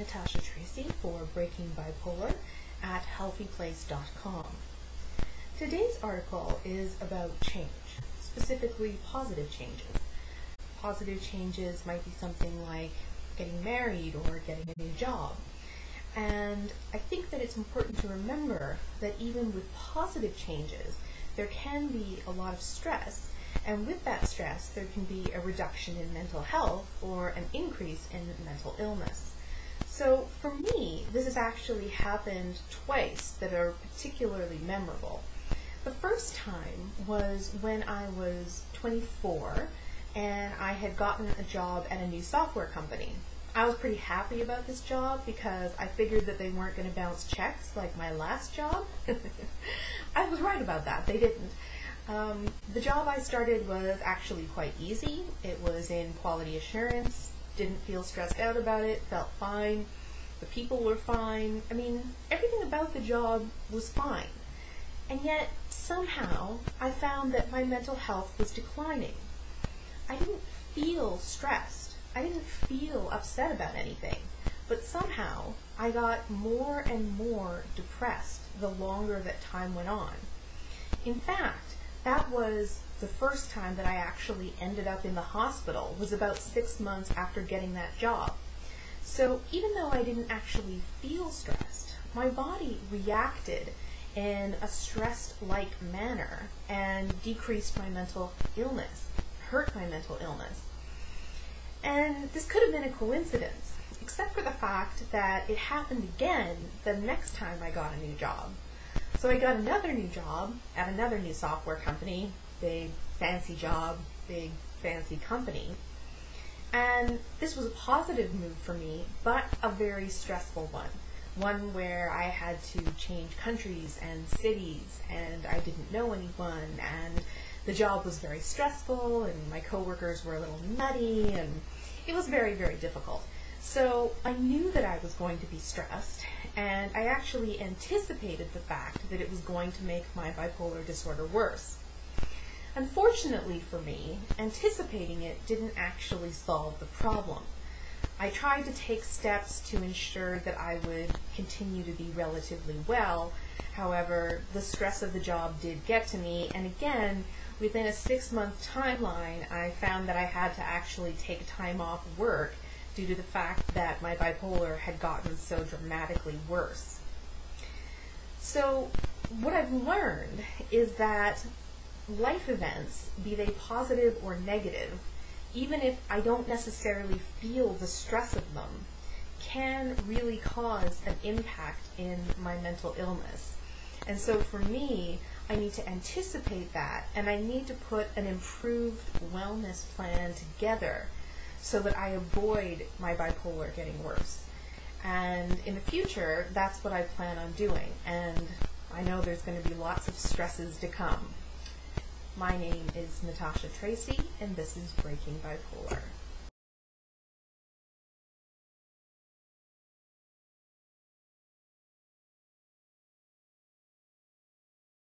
Natasha Tracy for Breaking Bipolar at HealthyPlace.com. Today's article is about change, specifically positive changes. Positive changes might be something like getting married or getting a new job. And I think that it's important to remember that even with positive changes, there can be a lot of stress, and with that stress, there can be a reduction in mental health or an increase in mental illness. So for me, this has actually happened twice that are particularly memorable. The first time was when I was 24 and I had gotten a job at a new software company. I was pretty happy about this job because I figured that they weren't going to bounce checks like my last job. I was right about that. They didn't. The job I started was actually quite easy. It was in quality assurance. Didn't feel stressed out about it. Felt fine. The people were fine. I mean, everything about the job was fine. And yet, somehow, I found that my mental health was declining. I didn't feel stressed. I didn't feel upset about anything, but somehow I got more and more depressed the longer that time went on. In fact, that was the first time that I actually ended up in the hospital, was about 6 months after getting that job. So even though I didn't actually feel stressed, my body reacted in a stressed-like manner and decreased my mental illness, hurt my mental illness. And this could have been a coincidence, except for the fact that it happened again the next time I got a new job. So I got another new job at another new software company, big fancy job, big fancy company. And this was a positive move for me, but a very stressful one. One where I had to change countries and cities, and I didn't know anyone, and the job was very stressful, and my coworkers were a little nutty, and it was very, very difficult. So I knew that I was going to be stressed, and I actually anticipated the fact that it was going to make my bipolar disorder worse. Unfortunately for me, anticipating it didn't actually solve the problem. I tried to take steps to ensure that I would continue to be relatively well. However, the stress of the job did get to me, and again, within a 6-month timeline, I found that I had to actually take time off work due to the fact that my bipolar had gotten so dramatically worse. So what I've learned is that life events, be they positive or negative, even if I don't necessarily feel the stress of them, can really cause an impact in my mental illness. And so for me, I need to anticipate that, and I need to put an improved wellness plan together so that I avoid my bipolar getting worse. And in the future, that's what I plan on doing, and I know there's going to be lots of stresses to come. My name is Natasha Tracy, and this is Breaking Bipolar.